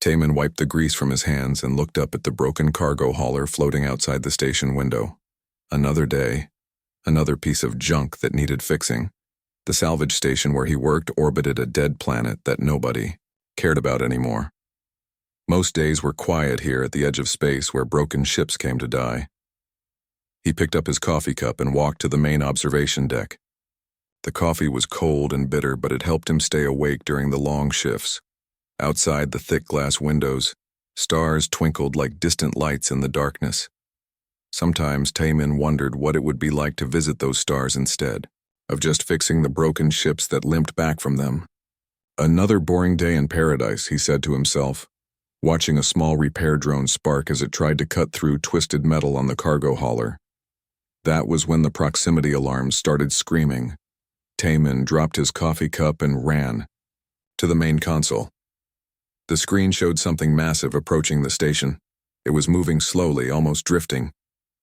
Taman wiped the grease from his hands and looked up at the broken cargo hauler floating outside the station window. Another day, another piece of junk that needed fixing. The salvage station where he worked orbited a dead planet that nobody cared about anymore. Most days were quiet here at the edge of space where broken ships came to die. He picked up his coffee cup and walked to the main observation deck. The coffee was cold and bitter, but it helped him stay awake during the long shifts. Outside the thick glass windows, stars twinkled like distant lights in the darkness. Sometimes Taman wondered what it would be like to visit those stars instead of just fixing the broken ships that limped back from them. Another boring day in paradise, he said to himself, watching a small repair drone spark as it tried to cut through twisted metal on the cargo hauler. That was when the proximity alarms started screaming. Taman dropped his coffee cup and ran to the main console. The screen showed something massive approaching the station. It was moving slowly, almost drifting,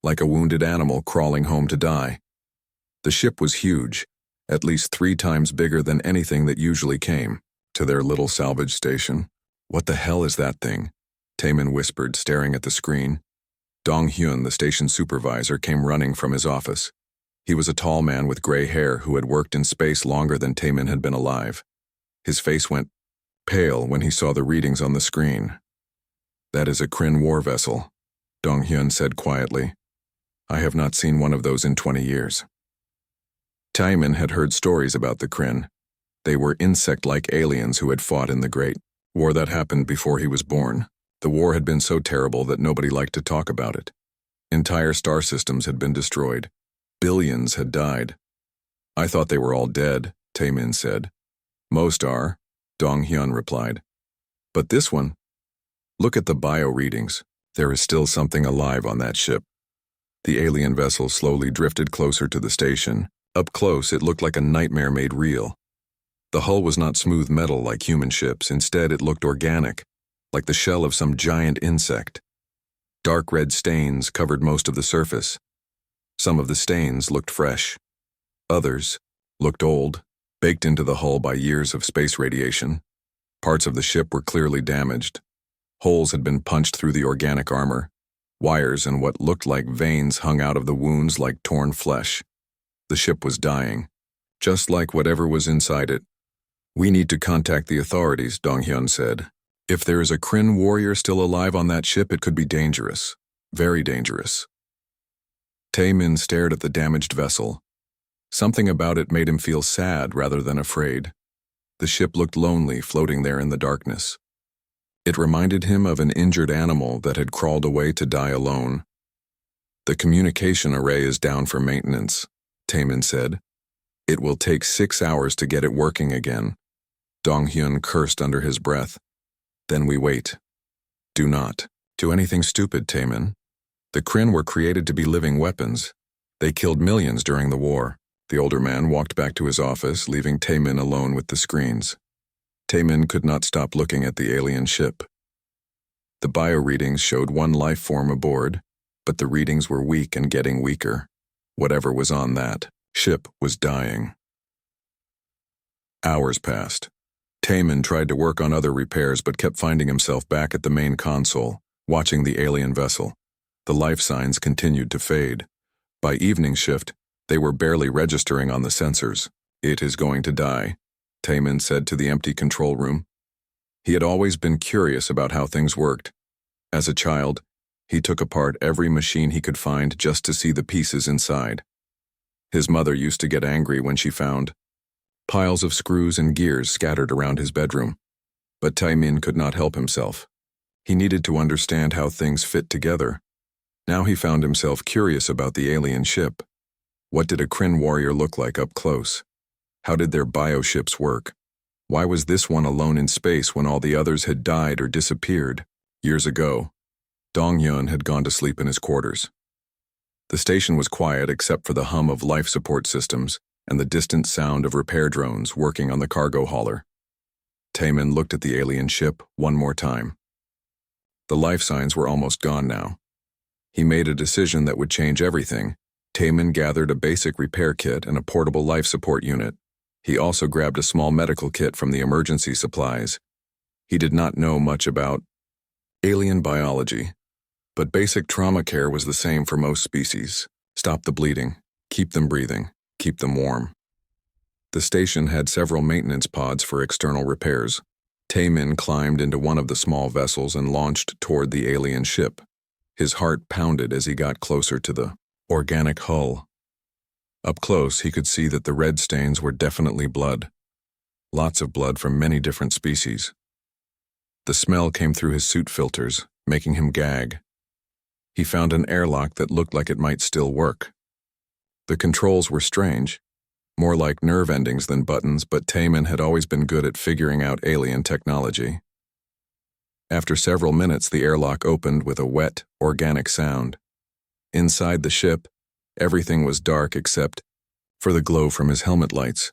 like a wounded animal crawling home to die. The ship was huge, at least 3 times bigger than anything that usually came to their little salvage station. "What the hell is that thing?" Taman whispered, staring at the screen. Dong Hyun, the station supervisor, came running from his office. He was a tall man with gray hair who had worked in space longer than Taman had been alive. His face went pale when he saw the readings on the screen. "That is a Kryn war vessel," Dong Hyun said quietly. "I have not seen one of those in 20 years. Taman had heard stories about the Kryn. They were insect-like aliens who had fought in the Great War that happened before he was born. The war had been so terrible that nobody liked to talk about it. Entire star systems had been destroyed. Billions had died. "I thought they were all dead," Taman said. "Most are," Dong Hyun replied. "But this one, look at the bio readings. There is still something alive on that ship." The alien vessel slowly drifted closer to the station. Up close, it looked like a nightmare made real. The hull was not smooth metal like human ships. Instead, it looked organic, like the shell of some giant insect. Dark red stains covered most of the surface. Some of the stains looked fresh. Others looked old, baked into the hull by years of space radiation. Parts of the ship were clearly damaged. Holes had been punched through the organic armor. Wires and what looked like veins hung out of the wounds like torn flesh. The ship was dying, just like whatever was inside it. "We need to contact the authorities," Dong Hyun said. "If there is a Kryn warrior still alive on that ship, it could be dangerous. Very dangerous." Taman stared at the damaged vessel. Something about it made him feel sad rather than afraid. The ship looked lonely, floating there in the darkness. It reminded him of an injured animal that had crawled away to die alone. "The communication array is down for maintenance," Taman said. "It will take 6 hours to get it working again." Dong Hyun cursed under his breath. "Then we wait." "Do not do anything stupid, Taman. The Kryn were created to be living weapons. They killed millions during the war." The older man walked back to his office, leaving Taman alone with the screens. Taman could not stop looking at the alien ship. The bio readings showed one life form aboard, but the readings were weak and getting weaker. Whatever was on that ship was dying. Hours passed. Taman tried to work on other repairs but kept finding himself back at the main console, watching the alien vessel. The life signs continued to fade. By evening shift, they were barely registering on the sensors. "It is going to die," Taman said to the empty control room. He had always been curious about how things worked. As a child, he took apart every machine he could find just to see the pieces inside. His mother used to get angry when she found piles of screws and gears scattered around his bedroom. But Taman could not help himself. He needed to understand how things fit together. Now he found himself curious about the alien ship. What did a Kryn warrior look like up close? How did their bioships work? Why was this one alone in space when all the others had died or disappeared? Years ago, Dong Hyun had gone to sleep in his quarters. The station was quiet except for the hum of life support systems and the distant sound of repair drones working on the cargo hauler. Taman looked at the alien ship one more time. The life signs were almost gone now. He made a decision that would change everything. Taman gathered a basic repair kit and a portable life support unit. He also grabbed a small medical kit from the emergency supplies. He did not know much about Alien biology. But basic trauma care was the same for most species. Stop the bleeding, keep them breathing, keep them warm. The station had several maintenance pods for external repairs. Taemin climbed into one of the small vessels and launched toward the alien ship. His heart pounded as he got closer to the organic hull. Up close, he could see that the red stains were definitely blood. Lots of blood from many different species. The smell came through his suit filters, making him gag. He found an airlock that looked like it might still work. The controls were strange, more like nerve endings than buttons, but Taemin had always been good at figuring out alien technology. After several minutes, the airlock opened with a wet, organic sound. Inside the ship, everything was dark except for the glow from his helmet lights.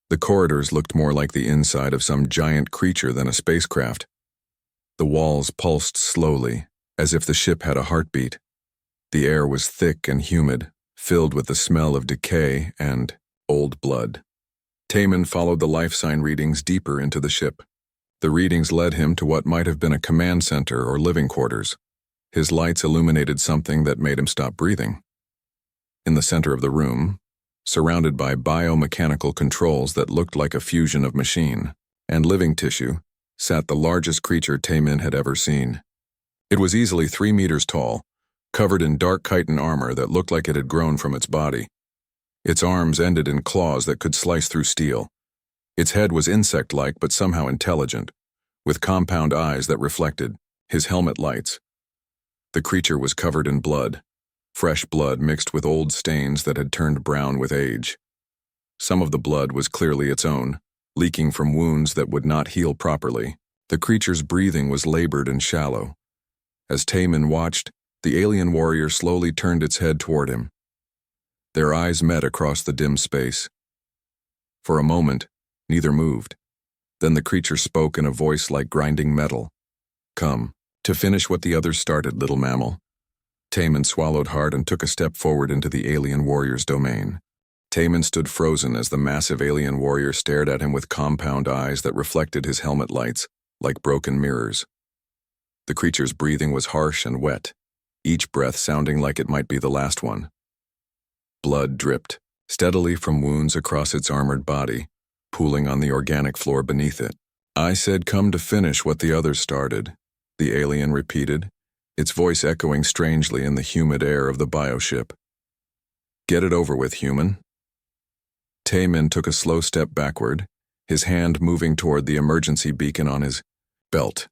The corridors looked more like the inside of some giant creature than a spacecraft. The walls pulsed slowly, as if the ship had a heartbeat. The air was thick and humid, filled with the smell of decay and old blood. Taemin followed the life sign readings deeper into the ship. The readings led him to what might have been a command center or living quarters. His lights illuminated something that made him stop breathing. In the center of the room, surrounded by biomechanical controls that looked like a fusion of machine and living tissue, sat the largest creature Taemin had ever seen. It was easily 3 meters tall, covered in dark chitin armor that looked like it had grown from its body. Its arms ended in claws that could slice through steel. Its head was insect-like but somehow intelligent, with compound eyes that reflected his helmet lights. The creature was covered in blood, fresh blood mixed with old stains that had turned brown with age. Some of the blood was clearly its own, leaking from wounds that would not heal properly. The creature's breathing was labored and shallow. As Taemin watched, the alien warrior slowly turned its head toward him. Their eyes met across the dim space. For a moment, neither moved. Then the creature spoke in a voice like grinding metal. "Come, to finish what the others started, little mammal." Taemin swallowed hard and took a step forward into the alien warrior's domain. Taemin stood frozen as the massive alien warrior stared at him with compound eyes that reflected his helmet lights, like broken mirrors. The creature's breathing was harsh and wet, each breath sounding like it might be the last one. Blood dripped steadily from wounds across its armored body, pooling on the organic floor beneath it. "I said come to finish what the others started," the alien repeated, its voice echoing strangely in the humid air of the bioship. "Get it over with, human." Taemin took a slow step backward, his hand moving toward the emergency beacon on his belt.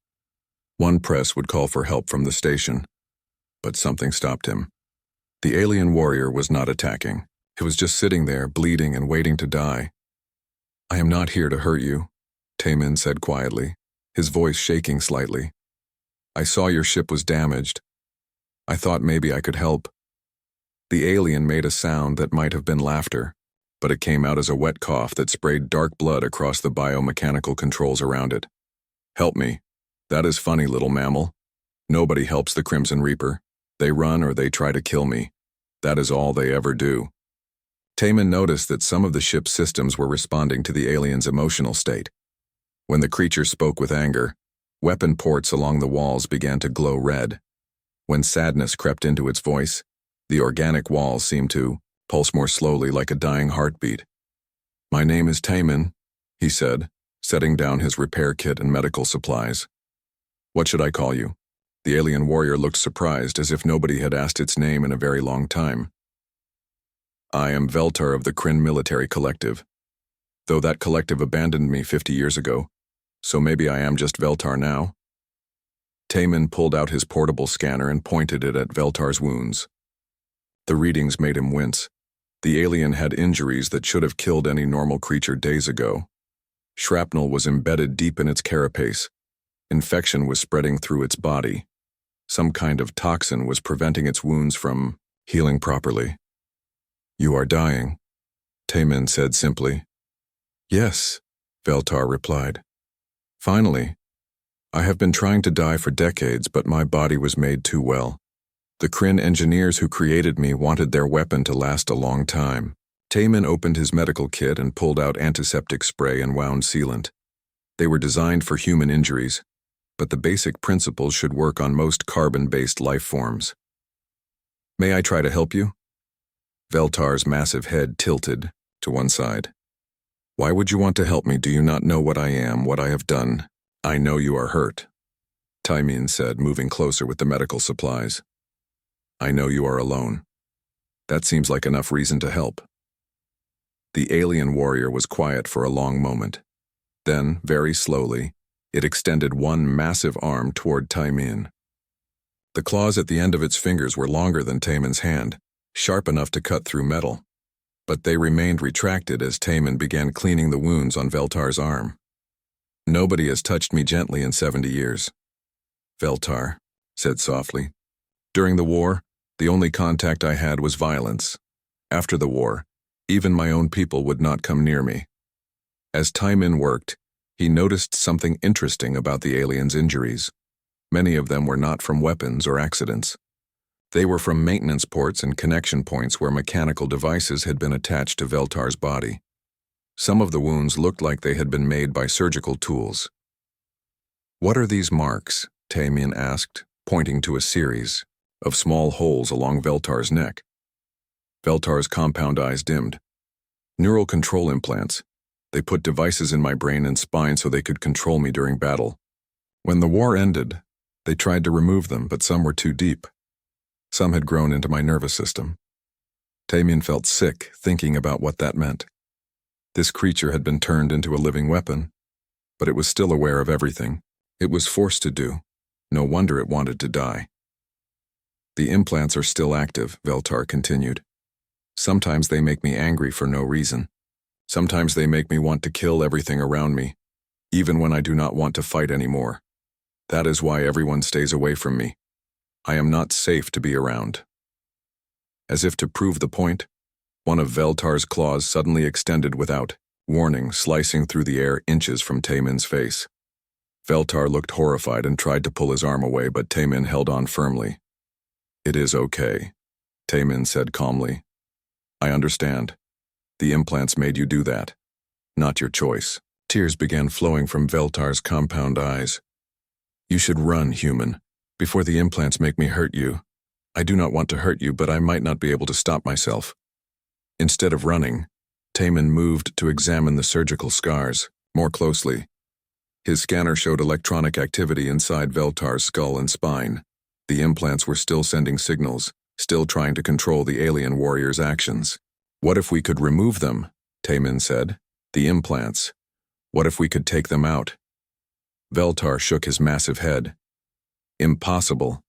One press would call for help from the station, but something stopped him. The alien warrior was not attacking. He was just sitting there, bleeding and waiting to die. "I am not here to hurt you," Taemin said quietly, his voice shaking slightly. "I saw your ship was damaged. I thought maybe I could help." The alien made a sound that might have been laughter, but it came out as a wet cough that sprayed dark blood across the biomechanical controls around it. "Help me. That is funny, little mammal. Nobody helps the Crimson Reaper. They run or they try to kill me. That is all they ever do." Taemin noticed that some of the ship's systems were responding to the alien's emotional state. When the creature spoke with anger, weapon ports along the walls began to glow red. When sadness crept into its voice, the organic walls seemed to pulse more slowly like a dying heartbeat. "My name is Taemin," he said, setting down his repair kit and medical supplies. "What should I call you?" The alien warrior looked surprised, as if nobody had asked its name in a very long time. "I am Veltar of the Kryn Military Collective. Though that collective abandoned me 50 years ago, so maybe I am just Veltar now." Taemin pulled out his portable scanner and pointed it at Veltar's wounds. The readings made him wince. The alien had injuries that should have killed any normal creature days ago. Shrapnel was embedded deep in its carapace. Infection was spreading through its body. Some kind of toxin was preventing its wounds from healing properly. "You are dying," Taemin said simply. "Yes," Veltar replied. "Finally. I have been trying to die for decades, but my body was made too well. The Kryn engineers who created me wanted their weapon to last a long time." Taemin opened his medical kit and pulled out antiseptic spray and wound sealant. They were designed for human injuries. but the basic principles should work on most carbon-based life forms. May I try to help you? Veltar's massive head tilted to one side. Why would you want to help me? Do you not know what I am, what I have done? I know you are hurt, Taimin said, moving closer with the medical supplies. I know you are alone. That seems like enough reason to help. The alien warrior was quiet for a long moment. Then, very slowly, it extended one massive arm toward Taimin. The claws at the end of its fingers were longer than Taimin's hand, sharp enough to cut through metal. But they remained retracted as Taimin began cleaning the wounds on Veltar's arm. Nobody has touched me gently in 70 years. Veltar said softly. During the war, the only contact I had was violence. After the war, even my own people would not come near me. As Taimin worked, he noticed something interesting about the aliens' injuries. Many of them were not from weapons or accidents. They were from maintenance ports and connection points where mechanical devices had been attached to Veltar's body. Some of the wounds looked like they had been made by surgical tools. What are these marks? Taimin asked, pointing to a series of small holes along Veltar's neck. Veltar's compound eyes dimmed. Neural control implants. They put devices in my brain and spine so they could control me during battle. When the war ended, they tried to remove them, but some were too deep. Some had grown into my nervous system. Taimin felt sick thinking about what that meant. This creature had been turned into a living weapon, but it was still aware of everything. It was forced to do. No wonder it wanted to die. The implants are still active, Veltar continued. Sometimes they make me angry for no reason. Sometimes they make me want to kill everything around me, even when I do not want to fight anymore. That is why everyone stays away from me. I am not safe to be around. As if to prove the point, one of Veltar's claws suddenly extended without warning, slicing through the air inches from Taimin's face. Veltar looked horrified and tried to pull his arm away, but Taimin held on firmly. It is okay, Taimin said calmly. I understand. The implants made you do that. Not your choice. Tears began flowing from Veltar's compound eyes. You should run, human, before the implants make me hurt you. I do not want to hurt you, but I might not be able to stop myself. Instead of running, Taimin moved to examine the surgical scars more closely. His scanner showed electronic activity inside Veltar's skull and spine. The implants were still sending signals, still trying to control the alien warrior's actions. What if we could remove them? Taimin said. The implants. What if we could take them out? Veltar shook his massive head. Impossible.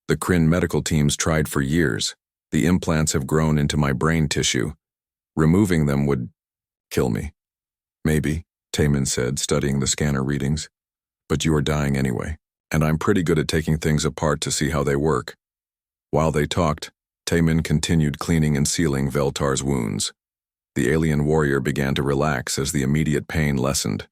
The Kryn medical teams tried for years. The implants have grown into my brain tissue. Removing them would kill me. Maybe, Taimin said, studying the scanner readings. But you are dying anyway, and I'm pretty good at taking things apart to see how they work. While they talked, Taimin continued cleaning and sealing Veltar's wounds. The alien warrior began to relax as the immediate pain lessened.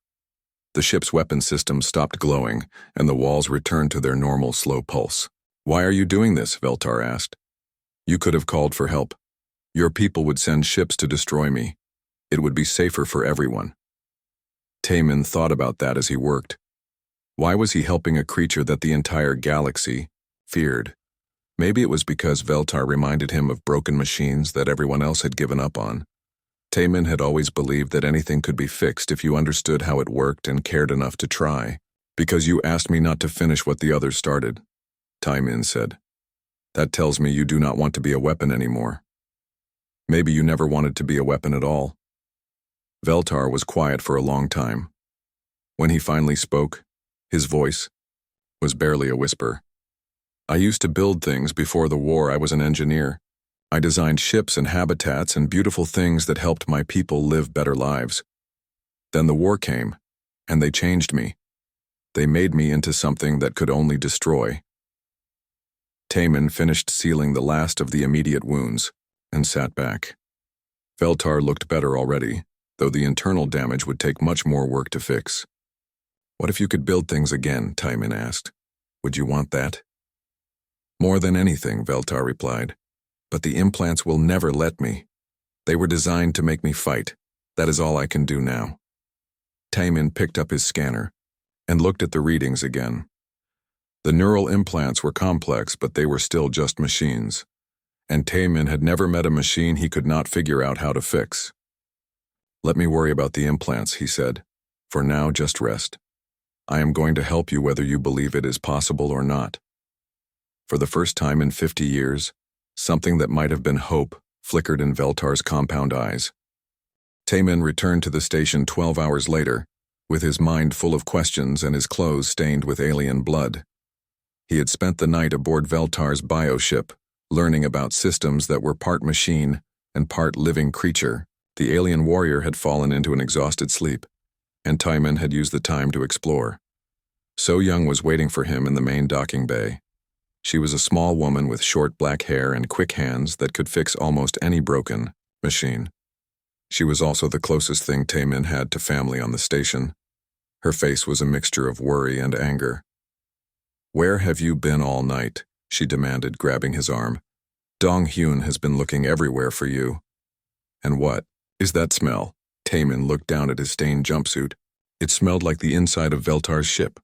The ship's weapon system stopped glowing, and the walls returned to their normal slow pulse. Why are you doing this? Veltar asked. You could have called for help. Your people would send ships to destroy me. It would be safer for everyone. Taimin thought about that as he worked. Why was he helping a creature that the entire galaxy feared? Maybe it was because Veltar reminded him of broken machines that everyone else had given up on. Taimin had always believed that anything could be fixed if you understood how it worked and cared enough to try. Because you asked me not to finish what the others started, Taimin said. That tells me you do not want to be a weapon anymore. Maybe you never wanted to be a weapon at all. Veltar was quiet for a long time. When he finally spoke, his voice was barely a whisper. I used to build things before the war. I was an engineer. I designed ships and habitats and beautiful things that helped my people live better lives. Then the war came, and they changed me. They made me into something that could only destroy. Taimin finished sealing the last of the immediate wounds and sat back. Veltar looked better already, though the internal damage would take much more work to fix. What if you could build things again? Taimin asked. Would you want that? More than anything, Veltar replied. But the implants will never let me. They were designed to make me fight. That is all I can do now. Taimin picked up his scanner and looked at the readings again. The neural implants were complex, but they were still just machines. And Taemin had never met a machine he could not figure out how to fix. "Let me worry about the implants," he said. "For now, just rest. I am going to help you whether you believe it is possible or not." For the first time in 50 years, something that might have been hope flickered in Veltar's compound eyes. Taemin returned to the station 12 hours later, with his mind full of questions and his clothes stained with alien blood. He had spent the night aboard Veltar's bioship, learning about systems that were part machine and part living creature. The alien warrior had fallen into an exhausted sleep, and Taemin had used the time to explore. So Young was waiting for him in the main docking bay. She was a small woman with short black hair and quick hands that could fix almost any broken machine. She was also the closest thing Taemin had to family on the station. Her face was a mixture of worry and anger. "Where have you been all night?" she demanded, grabbing his arm. "Dong Hyun has been looking everywhere for you." "And what is that smell?" Taemin looked down at his stained jumpsuit. It smelled like the inside of Veltar's ship,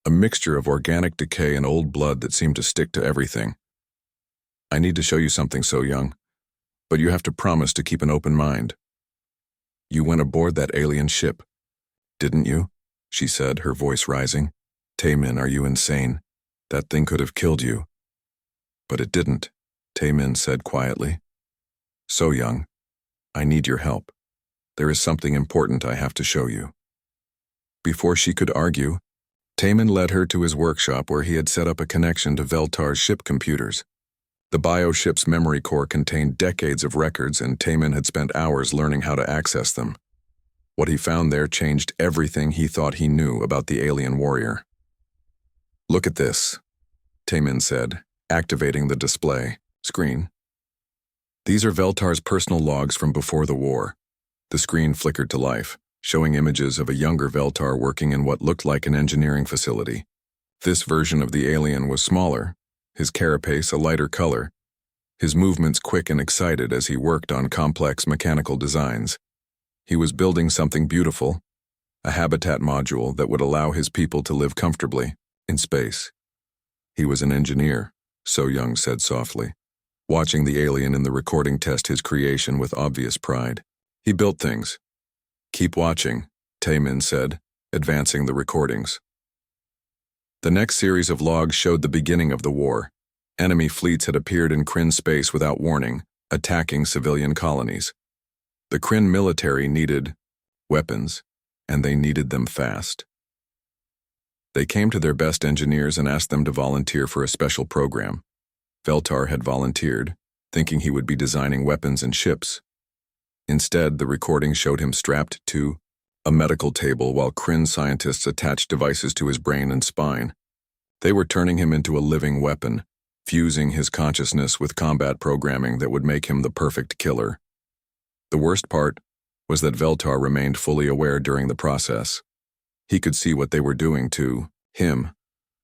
a mixture of organic decay and old blood that seemed to stick to everything. "I need to show you something, So Young, but you have to promise to keep an open mind." "You went aboard that alien ship, didn't you?" she said, her voice rising. "Taemin, are you insane? That thing could have killed you." "But it didn't," Taemin said quietly. "So Young, I need your help. There is something important I have to show you." Before she could argue, Taemin led her to his workshop where he had set up a connection to Veltar's ship computers. The bioship's memory core contained decades of records, and Taemin had spent hours learning how to access them. What he found there changed everything he thought he knew about the alien warrior. "Look at this," Taemin said, activating the display screen. "These are Veltar's personal logs from before the war." The screen flickered to life, showing images of a younger Veltar working in what looked like an engineering facility. This version of the alien was smaller, his carapace a lighter color, his movements quick and excited as he worked on complex mechanical designs. He was building something beautiful, a habitat module that would allow his people to live comfortably in space. He was an engineer, So Young said softly, watching the alien in the recording test his creation with obvious pride. "He built things." "Keep watching," Taemin said, advancing the recordings. The next series of logs showed the beginning of the war. Enemy fleets had appeared in Kryn space without warning, attacking civilian colonies. The Kryn military needed weapons, and they needed them fast. They came to their best engineers and asked them to volunteer for a special program. Veltar had volunteered, thinking he would be designing weapons and ships. Instead, the recording showed him strapped to a medical table while Kryn scientists attached devices to his brain and spine. They were turning him into a living weapon, fusing his consciousness with combat programming that would make him the perfect killer. The worst part was that Veltar remained fully aware during the process. He could see what they were doing to him,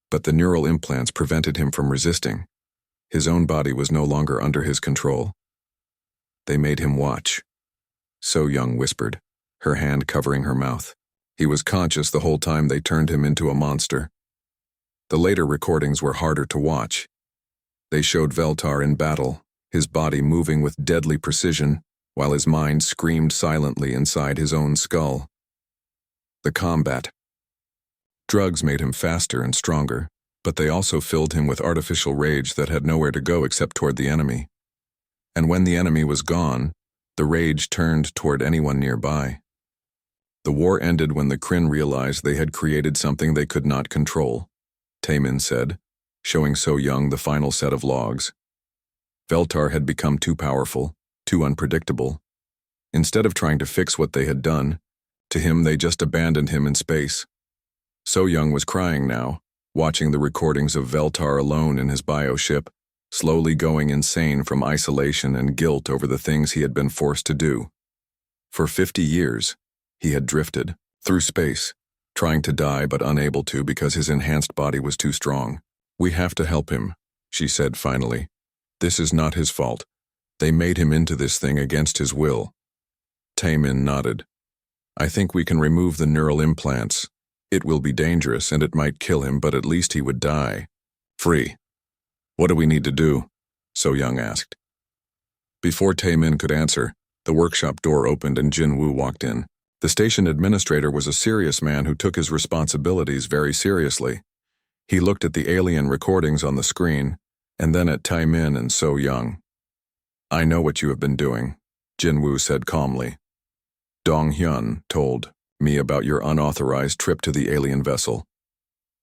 but the neural implants prevented him from resisting. His own body was no longer under his control. "They made him watch," So Young whispered, her hand covering her mouth. He was conscious the whole time they turned him into a monster. The later recordings were harder to watch. They showed Veltar in battle, his body moving with deadly precision, while his mind screamed silently inside his own skull. The combat. Drugs made him faster and stronger, but they also filled him with artificial rage that had nowhere to go except toward the enemy. And when the enemy was gone, the rage turned toward anyone nearby. The war ended when the Kryn realized they had created something they could not control, Taemin said, showing So Young the final set of logs. Veltar had become too powerful, too unpredictable. Instead of trying to fix what they had done, to him they just abandoned him in space. So Young was crying now, watching the recordings of Veltar alone in his bioship, slowly going insane from isolation and guilt over the things he had been forced to do. For 50 years, he had drifted through space, trying to die but unable to because his enhanced body was too strong. "We have to help him," she said finally. "This is not his fault. They made him into this thing against his will." Taemin nodded. "I think we can remove the neural implants, It will be dangerous and it might kill him, but at least he would die. Free. What do we need to do? So Young asked. Before Tae-min could answer, the workshop door opened and Jin-woo walked in. The station administrator was a serious man who took his responsibilities very seriously. He looked at the alien recordings on the screen, and then at Tae-min and So Young. I know what you have been doing, Jin-woo said calmly. Dong-hyun told me about your unauthorized trip to the alien vessel.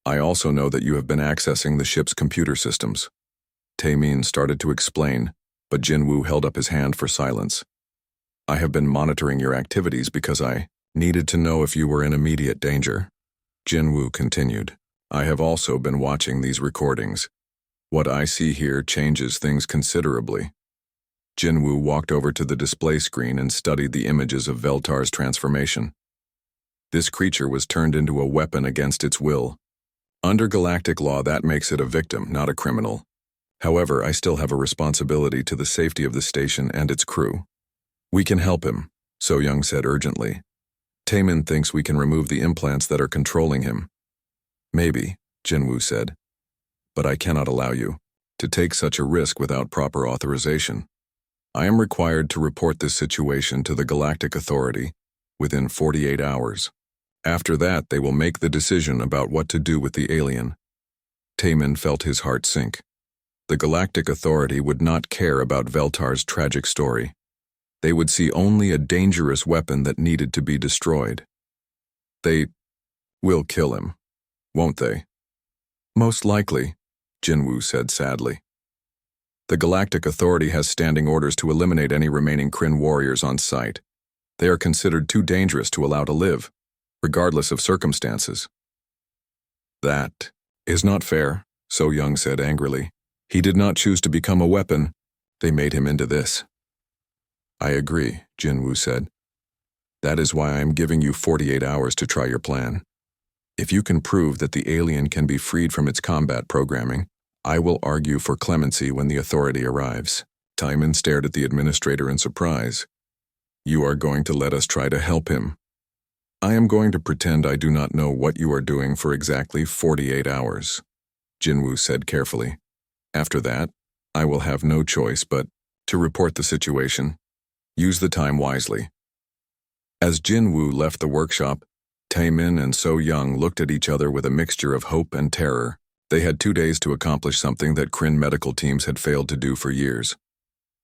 I also know that you have been accessing the ship's computer systems. Tae-min started to explain, but Jin-woo held up his hand for silence. I have been monitoring your activities because I needed to know if you were in immediate danger. Jin-woo continued. I have also been watching these recordings. What I see here changes things considerably. Jin-woo walked over to the display screen and studied the images of Veltar's transformation. This creature was turned into a weapon against its will. Under galactic law, that makes it a victim, not a criminal. However, I still have a responsibility to the safety of the station and its crew. We can help him, So Young said urgently. Tae-min thinks we can remove the implants that are controlling him. Maybe, Jin-woo said. But I cannot allow you to take such a risk without proper authorization. I am required to report this situation to the Galactic Authority within 48 hours. After that, they will make the decision about what to do with the alien. Tae-min felt his heart sink. The Galactic Authority would not care about Veltar's tragic story. They would see only a dangerous weapon that needed to be destroyed. They will kill him, won't they? Most likely, Jin-woo said sadly. The Galactic Authority has standing orders to eliminate any remaining Kryn warriors on site. They are considered too dangerous to allow to live, regardless of circumstances. That is not fair, So Young said angrily. He did not choose to become a weapon. They made him into this. I agree, Jin-woo said. That is why I am giving you 48 hours to try your plan. If you can prove that the alien can be freed from its combat programming, I will argue for clemency when the authority arrives. Tae-min stared at the administrator in surprise. You are going to let us try to help him. I am going to pretend I do not know what you are doing for exactly 48 hours, Jin-woo said carefully. After that, I will have no choice but to report the situation. Use the time wisely. As Jin-woo left the workshop, Tae-min and So Young looked at each other with a mixture of hope and terror. They had 2 days to accomplish something that Kryn medical teams had failed to do for years.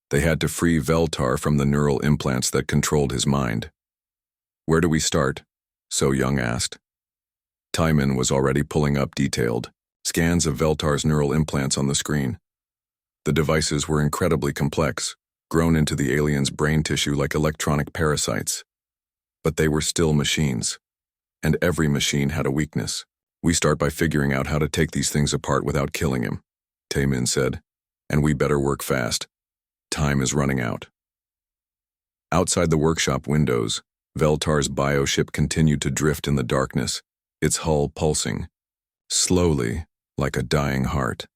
They had to free Veltar from the neural implants that controlled his mind. Where do we start? So Young asked. Tae-min was already pulling up detailed scans of Veltar's neural implants on the screen. The devices were incredibly complex, grown into the alien's brain tissue like electronic parasites. But they were still machines, and every machine had a weakness. We start by figuring out how to take these things apart without killing him, Tae-min said, and we better work fast. Time is running out. Outside the workshop windows, Veltar's bioship continued to drift in the darkness, its hull pulsing, slowly, like a dying heart.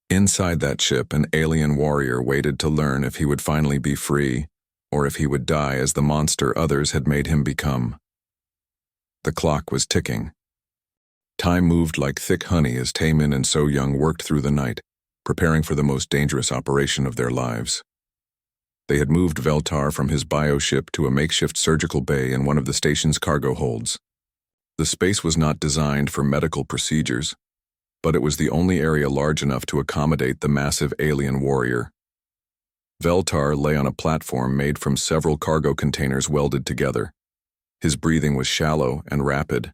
Inside that ship, an alien warrior waited to learn if he would finally be free, or if he would die as the monster others had made him become. The clock was ticking. Time moved like thick honey as Tae-min and So Young worked through the night, preparing for the most dangerous operation of their lives. They had moved Veltar from his bioship to a makeshift surgical bay in one of the station's cargo holds. The space was not designed for medical procedures, but it was the only area large enough to accommodate the massive alien warrior. Veltar lay on a platform made from several cargo containers welded together. His breathing was shallow and rapid,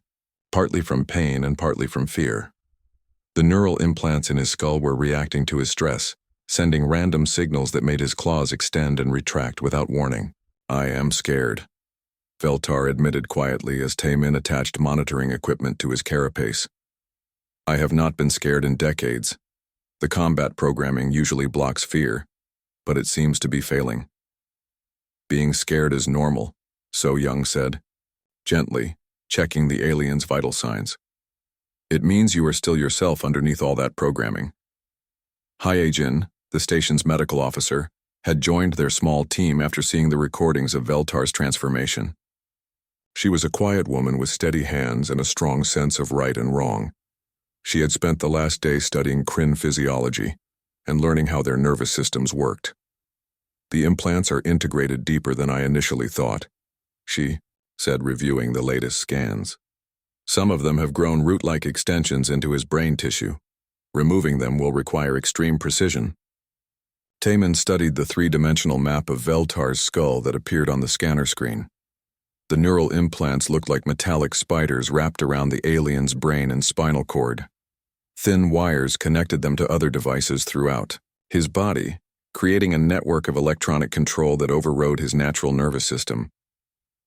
partly from pain and partly from fear. The neural implants in his skull were reacting to his stress, sending random signals that made his claws extend and retract without warning. I am scared, Veltar admitted quietly as Tae-min attached monitoring equipment to his carapace. I have not been scared in decades. The combat programming usually blocks fear, but it seems to be failing. Being scared is normal, So Young said, gently, checking the alien's vital signs. It means you are still yourself underneath all that programming. Hyejin, the station's medical officer, had joined their small team after seeing the recordings of Veltar's transformation. She was a quiet woman with steady hands and a strong sense of right and wrong. She had spent the last day studying Kryn physiology and learning how their nervous systems worked. The implants are integrated deeper than I initially thought, she said, reviewing the latest scans. Some of them have grown root-like extensions into his brain tissue. Removing them will require extreme precision. Taman studied the three-dimensional map of Veltar's skull that appeared on the scanner screen. The neural implants looked like metallic spiders wrapped around the alien's brain and spinal cord. Thin wires connected them to other devices throughout his body, creating a network of electronic control that overrode his natural nervous system.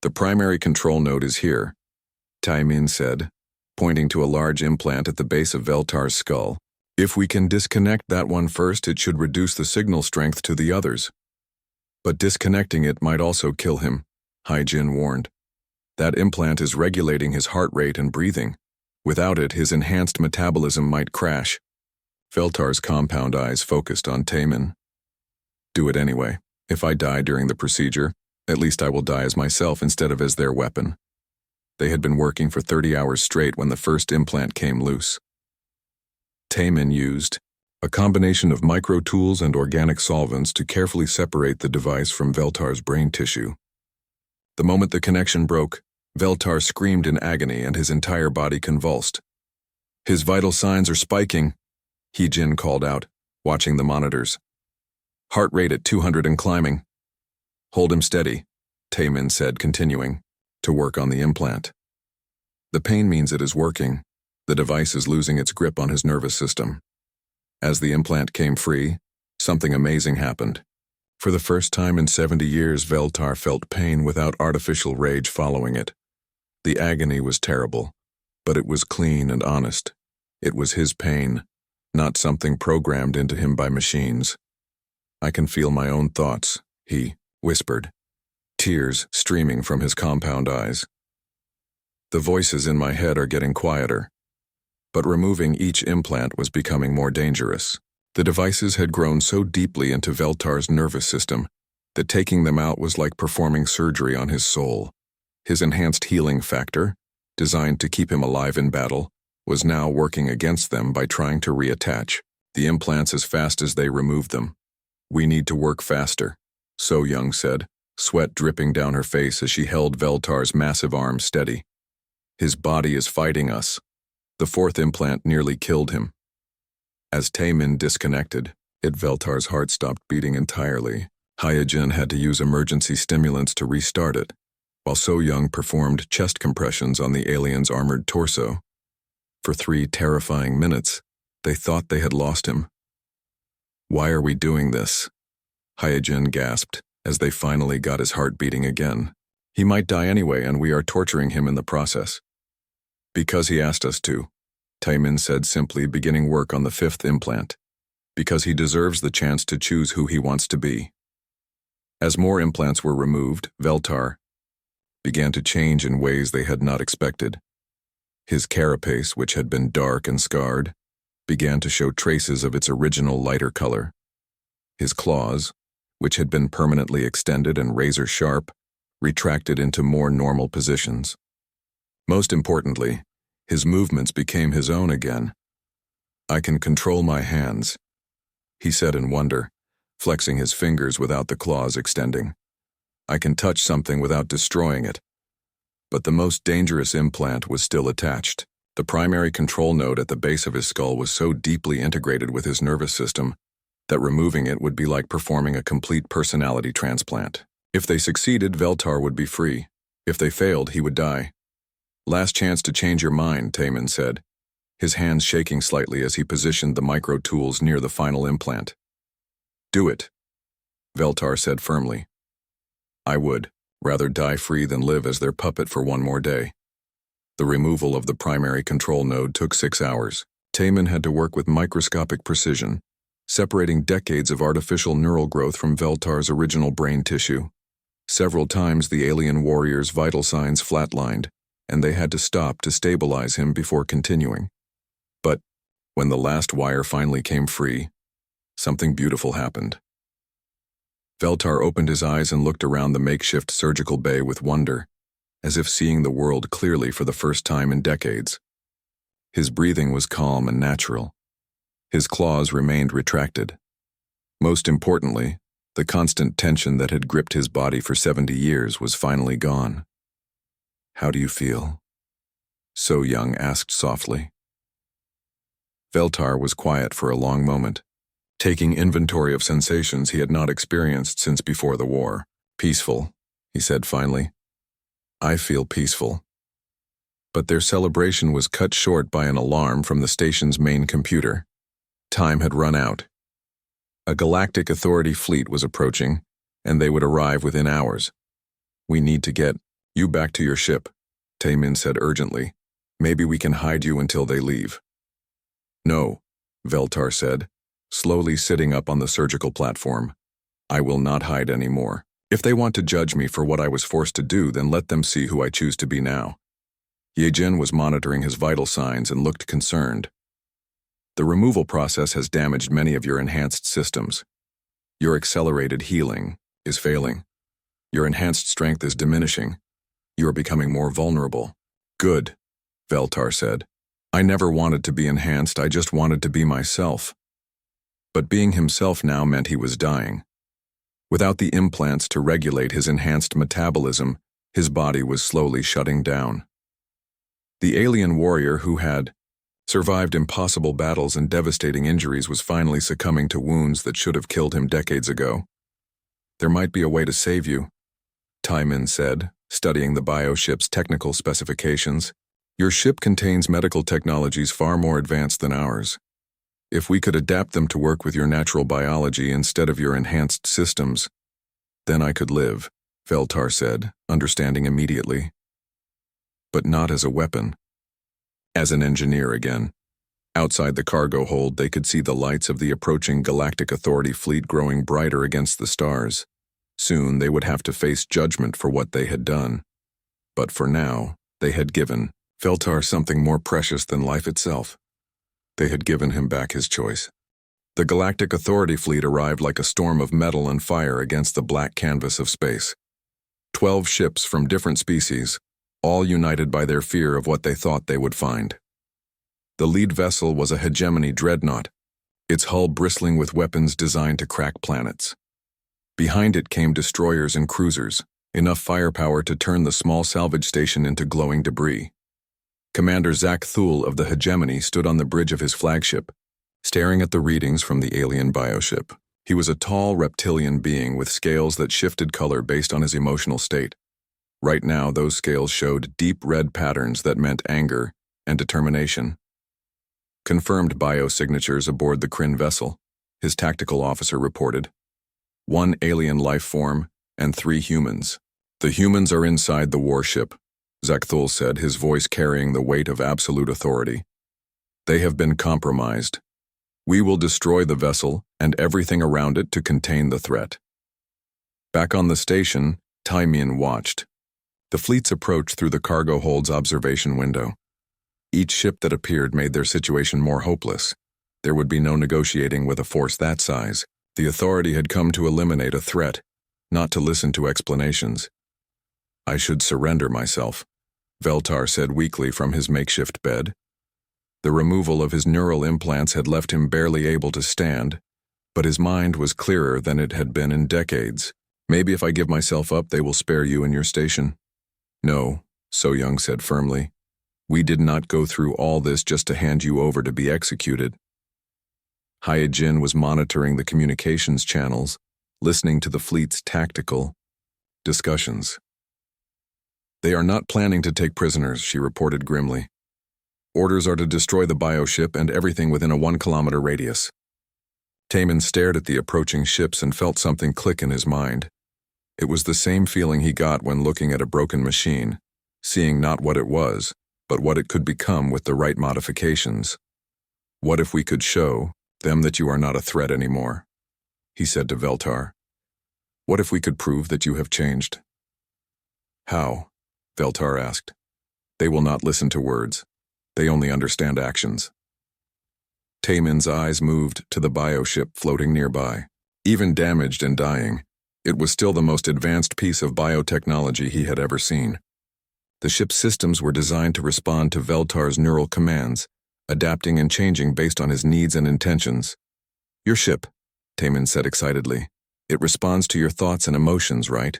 The primary control node is here, Taimin said, pointing to a large implant at the base of Veltar's skull. If we can disconnect that one first, it should reduce the signal strength to the others. But disconnecting it might also kill him, Hai-Jin warned. That implant is regulating his heart rate and breathing. Without it, his enhanced metabolism might crash. Veltar's compound eyes focused on Taman. Do it anyway. If I die during the procedure, at least I will die as myself instead of as their weapon. They had been working for 30 hours straight when the first implant came loose. Taman used a combination of micro-tools and organic solvents to carefully separate the device from Veltar's brain tissue. The moment the connection broke, Veltar screamed in agony and his entire body convulsed. His vital signs are spiking, Hai-Jin called out, watching the monitors. Heart rate at 200 and climbing. Hold him steady, Taman said, continuing to work on the implant. The pain means it is working. The device is losing its grip on his nervous system. As the implant came free, something amazing happened. For the first time in 70 years, Veltar felt pain without artificial rage following it. The agony was terrible, but it was clean and honest. It was his pain, not something programmed into him by machines. I can feel my own thoughts, he whispered, tears streaming from his compound eyes. The voices in my head are getting quieter. But removing each implant was becoming more dangerous. The devices had grown so deeply into Veltar's nervous system that taking them out was like performing surgery on his soul. His enhanced healing factor, designed to keep him alive in battle, was now working against them by trying to reattach the implants as fast as they removed them. We need to work faster, So Young said, sweat dripping down her face as she held Veltar's massive arm steady. His body is fighting us. The fourth implant nearly killed him. As Taman disconnected, Veltar's heart stopped beating entirely. Hai-Jin had to use emergency stimulants to restart it, while So Young performed chest compressions on the alien's armored torso. For 3 terrifying minutes, they thought they had lost him. Why are we doing this? Hai-Jin gasped as they finally got his heart beating again. He might die anyway, and we are torturing him in the process. Because he asked us to, Taman said simply, beginning work on the 5th implant. Because he deserves the chance to choose who he wants to be. As more implants were removed, Veltar began to change in ways they had not expected. His carapace, which had been dark and scarred, began to show traces of its original lighter color. His claws, which had been permanently extended and razor-sharp, retracted into more normal positions. Most importantly, his movements became his own again. I can control my hands, he said in wonder, flexing his fingers without the claws extending. I can touch something without destroying it. But the most dangerous implant was still attached. The primary control node at the base of his skull was so deeply integrated with his nervous system that removing it would be like performing a complete personality transplant. If they succeeded, Veltar would be free. If they failed, he would die. Last chance to change your mind, Taman said, his hands shaking slightly as he positioned the micro-tools near the final implant. Do it, Veltar said firmly. I would rather die free than live as their puppet for one more day. The removal of the primary control node took 6 hours. Taman had to work with microscopic precision, separating decades of artificial neural growth from Veltar's original brain tissue. Several times the alien warrior's vital signs flatlined, and they had to stop to stabilize him before continuing. But when the last wire finally came free, something beautiful happened. Veltar opened his eyes and looked around the makeshift surgical bay with wonder. as if seeing the world clearly for the first time in decades. His breathing was calm and natural. His claws remained retracted. Most importantly, the constant tension that had gripped his body for 70 years was finally gone. "How do you feel?" So Young asked softly. Veltar was quiet for a long moment, taking inventory of sensations he had not experienced since before the war. "Peaceful," he said finally. "I feel peaceful." But their celebration was cut short by an alarm from the station's main computer. Time had run out. A Galactic Authority fleet was approaching, and they would arrive within hours. "We need to get you back to your ship," Taemin said urgently. "Maybe we can hide you until they leave." "No," Veltar said, slowly sitting up on the surgical platform. "I will not hide anymore. If they want to judge me for what I was forced to do, then let them see who I choose to be now." Yejin was monitoring his vital signs and looked concerned. "The removal process has damaged many of your enhanced systems. Your accelerated healing is failing. Your enhanced strength is diminishing. You are becoming more vulnerable." "Good," Veltar said. "I never wanted to be enhanced, I just wanted to be myself." But being himself now meant he was dying. Without the implants to regulate his enhanced metabolism, his body was slowly shutting down. The alien warrior who had survived impossible battles and devastating injuries was finally succumbing to wounds that should have killed him decades ago. "There might be a way to save you," Taemin said, studying the bioship's technical specifications. "Your ship contains medical technologies far more advanced than ours. If we could adapt them to work with your natural biology instead of your enhanced systems, then I could live," Veltar said, understanding immediately. "But not as a weapon. As an engineer again." Outside the cargo hold, they could see the lights of the approaching Galactic Authority fleet growing brighter against the stars. Soon they would have to face judgment for what they had done. But for now, they had given Veltar something more precious than life itself. They had given him back his choice. The Galactic Authority fleet arrived like a storm of metal and fire against the black canvas of space. 12 ships from different species, all united by their fear of what they thought they would find. The lead vessel was a hegemony dreadnought, its hull bristling with weapons designed to crack planets. Behind it came destroyers and cruisers, enough firepower to turn the small salvage station into glowing debris. Commander Zak Thul of the hegemony stood on the bridge of his flagship, staring at the readings from the alien bioship. He was a tall reptilian being with scales that shifted color based on his emotional state. Right now, those scales showed deep red patterns that meant anger and determination. "Confirmed biosignatures aboard the Kryn vessel," his tactical officer reported. "1 alien life form and 3 humans. The humans are inside the warship," Zak Thul said, his voice carrying the weight of absolute authority. "They have been compromised. We will destroy the vessel and everything around it to contain the threat." Back on the station, Taemin watched. The fleets approached through the cargo hold's observation window. Each ship that appeared made their situation more hopeless. There would be no negotiating with a force that size. The Authority had come to eliminate a threat, not to listen to explanations. "I should surrender myself," Veltar said weakly from his makeshift bed. The removal of his neural implants had left him barely able to stand, but his mind was clearer than it had been in decades. "Maybe if I give myself up, they will spare you and your station." "No," So Young said firmly. "We did not go through all this just to hand you over to be executed." Hyejin was monitoring the communications channels, listening to the fleet's tactical discussions. "They are not planning to take prisoners," she reported grimly. "Orders are to destroy the bioship and everything within a 1-kilometer radius." Taemin stared at the approaching ships and felt something click in his mind. It was the same feeling he got when looking at a broken machine, seeing not what it was, but what it could become with the right modifications. "What if we could show them that you are not a threat anymore?" he said to Veltar. "What if we could prove that you have changed?" "How?" Veltar asked. "They will not listen to words. They only understand actions." Taemin's eyes moved to the bioship floating nearby. Even damaged and dying, it was still the most advanced piece of biotechnology he had ever seen. The ship's systems were designed to respond to Veltar's neural commands, adapting and changing based on his needs and intentions. Your ship, Taman said excitedly. It responds to your thoughts and emotions, right?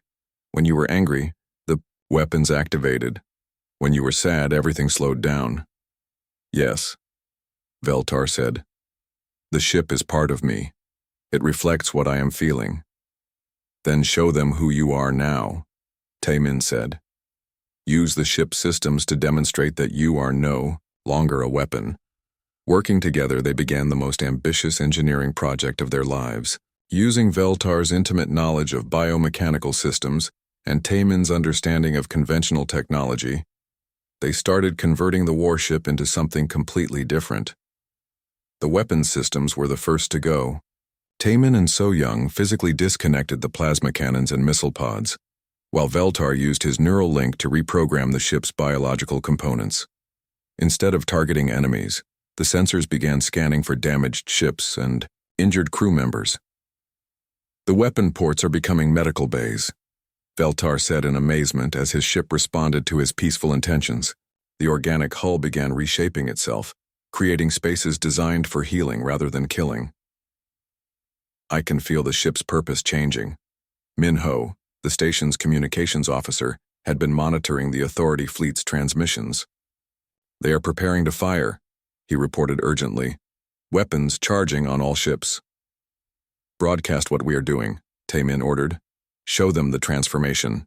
When you were angry, the weapons activated. When you were sad, everything slowed down. Yes, Veltar said. The ship is part of me. It reflects what I am feeling. Then show them who you are now, Taman said. Use the ship's systems to demonstrate that you are no longer a weapon. Working together, they began the most ambitious engineering project of their lives. Using Veltar's intimate knowledge of biomechanical systems and Taman's understanding of conventional technology, they started converting the warship into something completely different. The weapons systems were the first to go. Taman and So-Young physically disconnected the plasma cannons and missile pods, while Veltar used his neural link to reprogram the ship's biological components. Instead of targeting enemies, the sensors began scanning for damaged ships and injured crew members. The weapon ports are becoming medical bays, Veltar said in amazement as his ship responded to his peaceful intentions. The organic hull began reshaping itself, creating spaces designed for healing rather than killing. I can feel the ship's purpose changing. Min-Ho, the station's communications officer, had been monitoring the Authority fleet's transmissions. They are preparing to fire, he reported urgently. Weapons charging on all ships. Broadcast what we are doing, Taman ordered. Show them the transformation.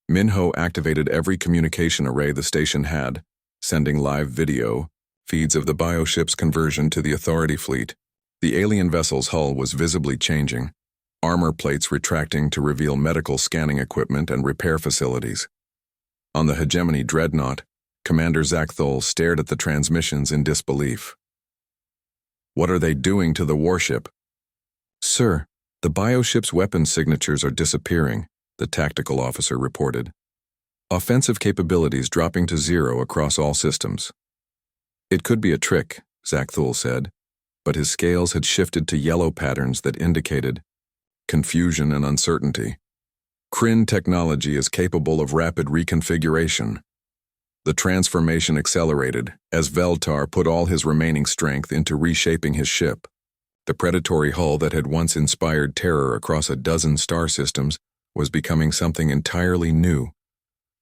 Min-Ho activated every communication array the station had, sending live video feeds of the bioship's conversion to the Authority fleet. The alien vessel's hull was visibly changing, armor plates retracting to reveal medical scanning equipment and repair facilities. On the hegemony dreadnought, Commander Zakthul stared at the transmissions in disbelief. What are they doing to the warship? Sir, the bioship's weapon signatures are disappearing, the tactical officer reported. Offensive capabilities dropping to 0 across all systems. It could be a trick, Zakthul said, but his scales had shifted to yellow patterns that indicated confusion and uncertainty. Kryn technology is capable of rapid reconfiguration. The transformation accelerated as Veltar put all his remaining strength into reshaping his ship. The predatory hull that had once inspired terror across a dozen star systems was becoming something entirely new.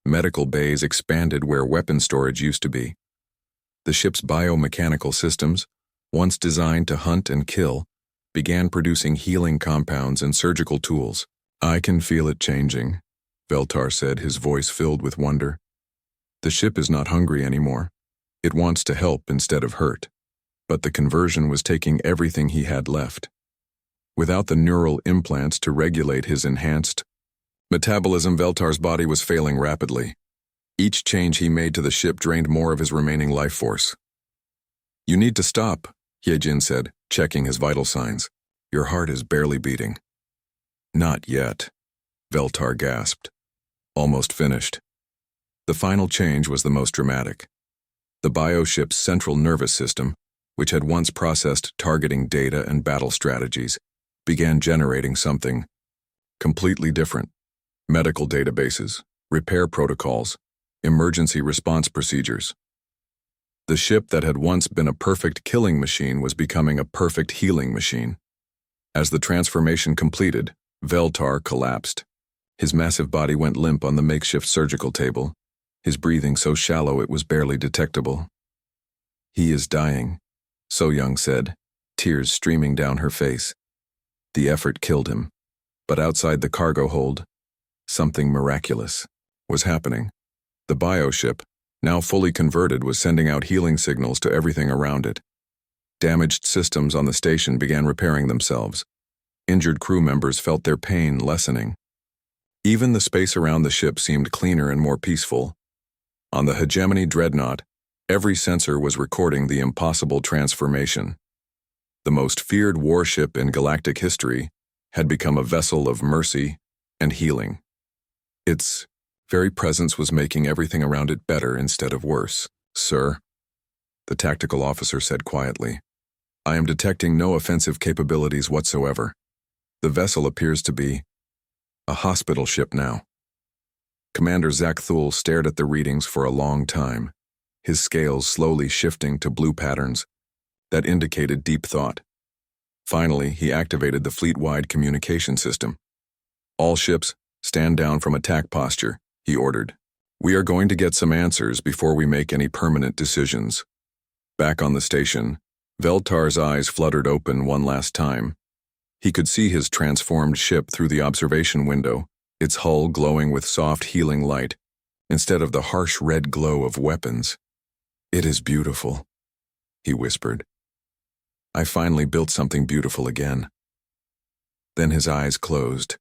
Medical bays expanded where weapon storage used to be. The ship's biomechanical systems, once designed to hunt and kill, began producing healing compounds and surgical tools. I can feel it changing, Veltar said, his voice filled with wonder. The ship is not hungry anymore. It wants to help instead of hurt. But the conversion was taking everything he had left. Without the neural implants to regulate his enhanced metabolism, Veltar's body was failing rapidly. Each change he made to the ship drained more of his remaining life force. You need to stop, Hyejin said, checking his vital signs. Your heart is barely beating. Not yet, Veltar gasped. Almost finished. The final change was the most dramatic. The bioship's central nervous system, which had once processed targeting data and battle strategies, began generating something completely different. Medical databases, repair protocols, emergency response procedures. The ship that had once been a perfect killing machine was becoming a perfect healing machine. As the transformation completed, Veltar collapsed. His massive body went limp on the makeshift surgical table, his breathing so shallow it was barely detectable. He is dying, So-Young said, tears streaming down her face. The effort killed him, but outside the cargo hold, something miraculous was happening. The bioship, now fully converted, was sending out healing signals to everything around it. Damaged systems on the station began repairing themselves. Injured crew members felt their pain lessening. Even the space around the ship seemed cleaner and more peaceful. On the hegemony dreadnought, every sensor was recording the impossible transformation. The most feared warship in galactic history had become a vessel of mercy and healing. Its very presence was making everything around it better instead of worse. Sir, the tactical officer said quietly, I am detecting no offensive capabilities whatsoever. The vessel appears to be a hospital ship now. Commander Zakthul stared at the readings for a long time, his scales slowly shifting to blue patterns that indicated deep thought. Finally, he activated the fleet-wide communication system. "All ships, stand down from attack posture," he ordered. "We are going to get some answers before we make any permanent decisions." Back on the station, Veltar's eyes fluttered open one last time. He could see his transformed ship through the observation window, its hull glowing with soft healing light, instead of the harsh red glow of weapons. "It is beautiful," he whispered. "I finally built something beautiful again." Then his eyes closed,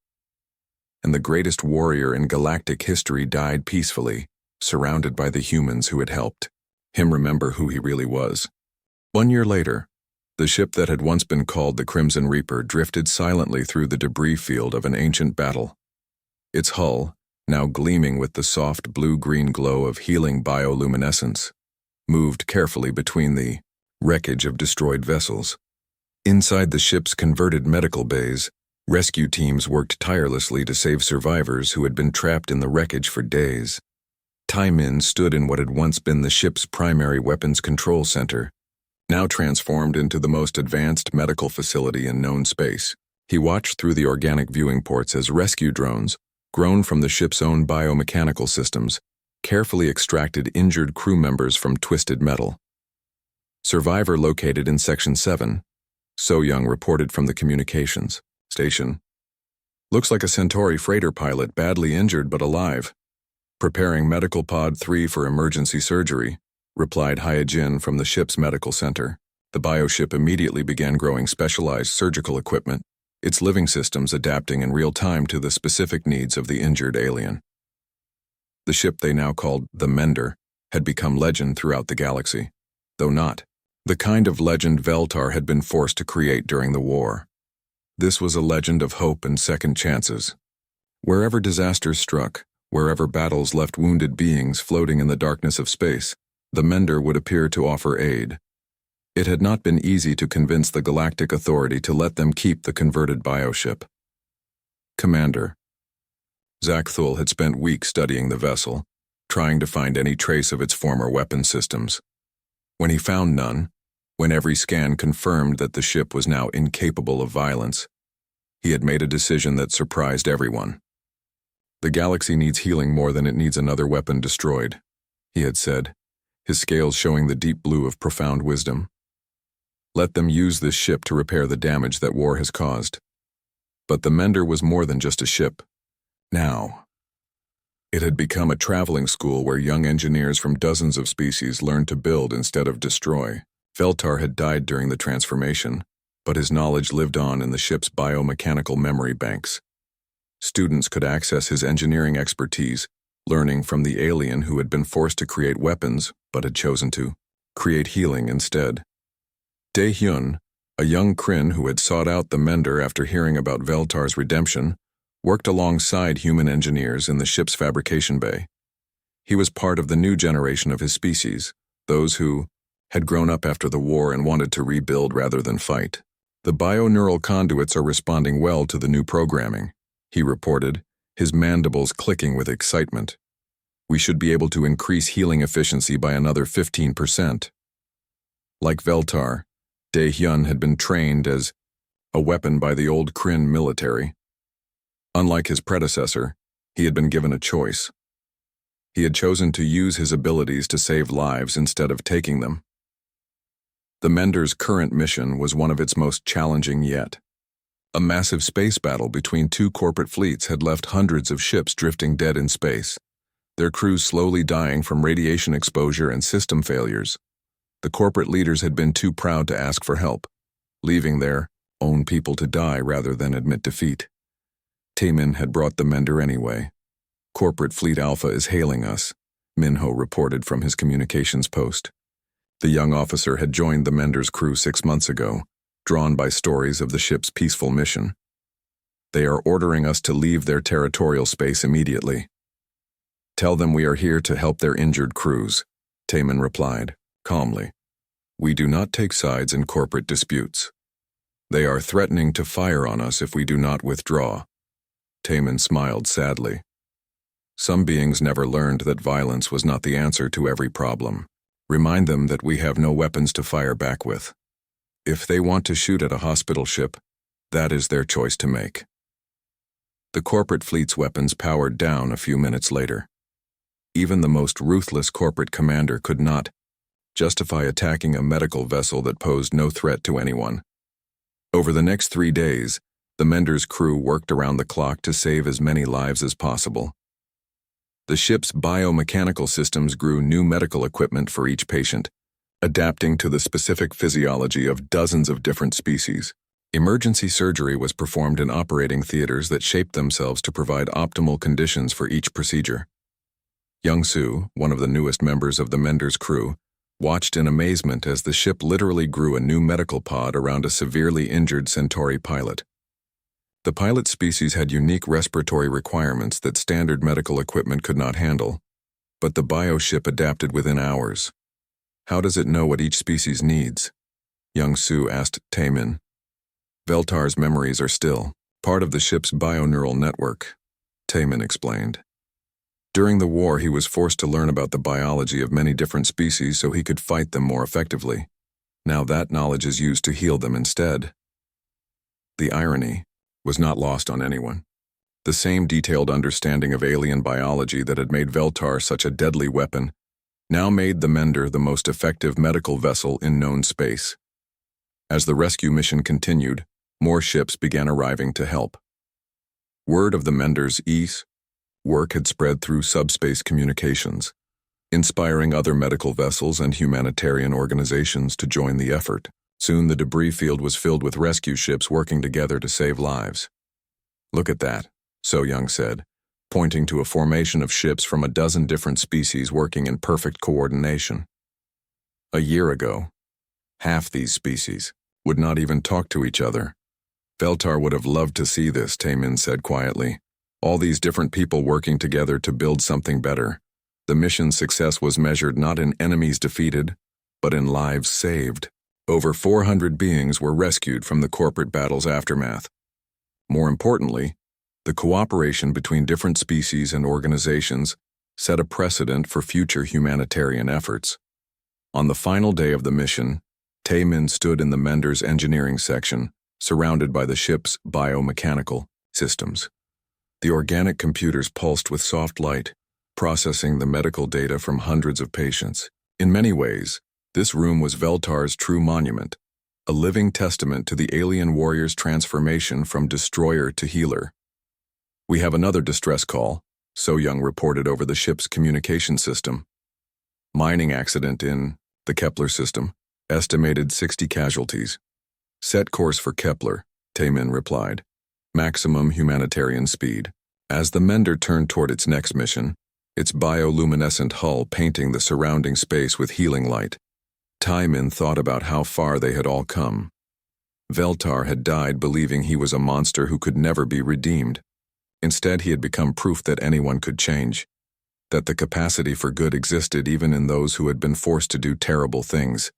and the greatest warrior in galactic history died peacefully, surrounded by the humans who had helped him remember who he really was. 1 year later, the ship that had once been called the Crimson Reaper drifted silently through the debris field of an ancient battle. Its hull, now gleaming with the soft blue-green glow of healing bioluminescence, moved carefully between the wreckage of destroyed vessels. Inside the ship's converted medical bays, rescue teams worked tirelessly to save survivors who had been trapped in the wreckage for days. Taimin stood in what had once been the ship's primary weapons control center, now transformed into the most advanced medical facility in known space. He watched through the organic viewing ports as rescue drones, grown from the ship's own biomechanical systems, carefully extracted injured crew members from twisted metal. "Survivor located in Section 7, So-Young reported from the communications station. "Looks like a Centauri freighter pilot, badly injured but alive. Preparing Medical Pod 3 for emergency surgery," replied Hyojin from the ship's medical center. The bioship immediately began growing specialized surgical equipment, its living systems adapting in real time to the specific needs of the injured alien. The ship they now called the Mender had become legend throughout the galaxy, though not the kind of legend Veltar had been forced to create during the war. This was a legend of hope and second chances. Wherever disasters struck, wherever battles left wounded beings floating in the darkness of space, the Mender would appear to offer aid. It had not been easy to convince the Galactic Authority to let them keep the converted bioship. "Commander." Zakthul had spent weeks studying the vessel, trying to find any trace of its former weapon systems. When he found none, when every scan confirmed that the ship was now incapable of violence, he had made a decision that surprised everyone. "The galaxy needs healing more than it needs another weapon destroyed," he had said, his scales showing the deep blue of profound wisdom. "Let them use this ship to repair the damage that war has caused." But the Mender was more than just a ship. Now, it had become a traveling school where young engineers from dozens of species learned to build instead of destroy. Veltar had died during the transformation, but his knowledge lived on in the ship's biomechanical memory banks. Students could access his engineering expertise, learning from the alien who had been forced to create weapons but had chosen to create healing instead. Dae-hyun, a young Kryn who had sought out the Mender after hearing about Veltar's redemption, worked alongside human engineers in the ship's fabrication bay. He was part of the new generation of his species, those who had grown up after the war and wanted to rebuild rather than fight. "The bioneural conduits are responding well to the new programming," he reported, his mandibles clicking with excitement. "We should be able to increase healing efficiency by another 15%. Like Veltar, Dae-hyun had been trained as a weapon by the old Kryn military. Unlike his predecessor, he had been given a choice. He had chosen to use his abilities to save lives instead of taking them. The Mender's current mission was one of its most challenging yet. A massive space battle between two corporate fleets had left hundreds of ships drifting dead in space, their crews slowly dying from radiation exposure and system failures. The corporate leaders had been too proud to ask for help, leaving their own people to die rather than admit defeat. Taimin had brought the Mender anyway. "Corporate Fleet Alpha is hailing us," Minho reported from his communications post. The young officer had joined the Mender's crew 6 months ago, drawn by stories of the ship's peaceful mission. "They are ordering us to leave their territorial space immediately." "Tell them we are here to help their injured crews," Taimin replied, calmly. "We do not take sides in corporate disputes. They are threatening to fire on us if we do not withdraw." Taimin smiled sadly. Some beings never learned that violence was not the answer to every problem. Remind them that we have no weapons to fire back with. If they want to shoot at a hospital ship, that is their choice to make. The corporate fleet's weapons powered down a few minutes later. Even the most ruthless corporate commander could not justify attacking a medical vessel that posed no threat to anyone. Over the next 3 days, the Mender's crew worked around the clock to save as many lives as possible. The ship's biomechanical systems grew new medical equipment for each patient, adapting to the specific physiology of dozens of different species. Emergency surgery was performed in operating theaters that shaped themselves to provide optimal conditions for each procedure. Young Su, one of the newest members of the Mender's crew, watched in amazement as the ship literally grew a new medical pod around a severely injured Centauri pilot. The pilot species had unique respiratory requirements that standard medical equipment could not handle, but the bioship adapted within hours. How does it know what each species needs? Young Su asked Taemin. Veltar's memories are still part of the ship's bioneural network, Taemin explained. During the war, he was forced to learn about the biology of many different species so he could fight them more effectively. Now that knowledge is used to heal them instead. The irony was not lost on anyone. The same detailed understanding of alien biology that had made Veltar such a deadly weapon now made the Mender the most effective medical vessel in known space. As the rescue mission continued, more ships began arriving to help. Word of the Mender's work had spread through subspace communications, inspiring other medical vessels and humanitarian organizations to join the effort. Soon the debris field was filled with rescue ships working together to save lives. "Look at that," So Young said, pointing to a formation of ships from a dozen different species working in perfect coordination. A year ago, half these species would not even talk to each other. Veltar would have loved to see this, Taemin said quietly. All these different people working together to build something better. The mission's success was measured not in enemies defeated, but in lives saved. Over 400 beings were rescued from the corporate battle's aftermath. More importantly, the cooperation between different species and organizations set a precedent for future humanitarian efforts. On the final day of the mission, Taemin stood in the Mender's engineering section, surrounded by the ship's biomechanical systems. The organic computers pulsed with soft light, processing the medical data from hundreds of patients. In many ways, this room was Veltar's true monument, a living testament to the alien warrior's transformation from destroyer to healer. "We have another distress call," So Young reported over the ship's communication system. "Mining accident in the Kepler system. Estimated 60 casualties." "Set course for Kepler," Taemin replied. "Maximum humanitarian speed." As the Mender turned toward its next mission, its bioluminescent hull painting the surrounding space with healing light, Taemin thought about how far they had all come. Veltar had died believing he was a monster who could never be redeemed. Instead, he had become proof that anyone could change, that the capacity for good existed even in those who had been forced to do terrible things.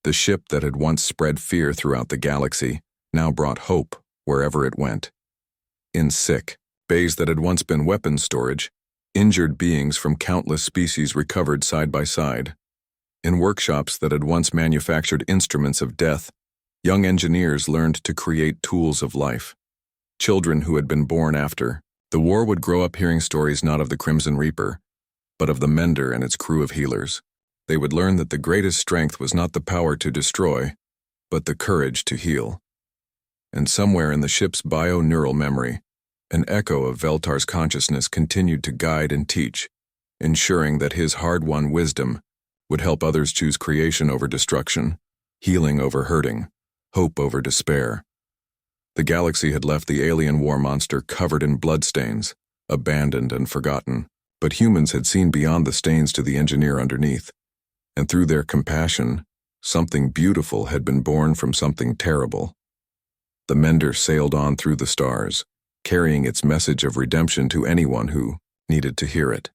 The ship that had once spread fear throughout the galaxy now brought hope wherever it went. In sick bays that had once been weapons storage, injured beings from countless species recovered side by side. In workshops that had once manufactured instruments of death, young engineers learned to create tools of life. Children who had been born after the war would grow up hearing stories not of the Crimson Reaper, but of the Mender and its crew of healers. They would learn that the greatest strength was not the power to destroy, but the courage to heal. And somewhere in the ship's bio-neural memory, an echo of Veltar's consciousness continued to guide and teach, ensuring that his hard-won wisdom would help others choose creation over destruction, healing over hurting, hope over despair. The galaxy had left the alien war monster covered in bloodstains, abandoned and forgotten, but humans had seen beyond the stains to the engineer underneath. And through their compassion, something beautiful had been born from something terrible. The Mender sailed on through the stars, carrying its message of redemption to anyone who needed to hear it.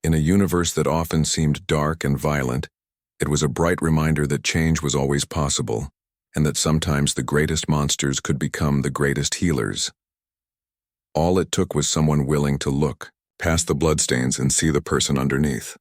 In a universe that often seemed dark and violent, it was a bright reminder that change was always possible, and that sometimes the greatest monsters could become the greatest healers. All it took was someone willing to look, past the bloodstains and see the person underneath.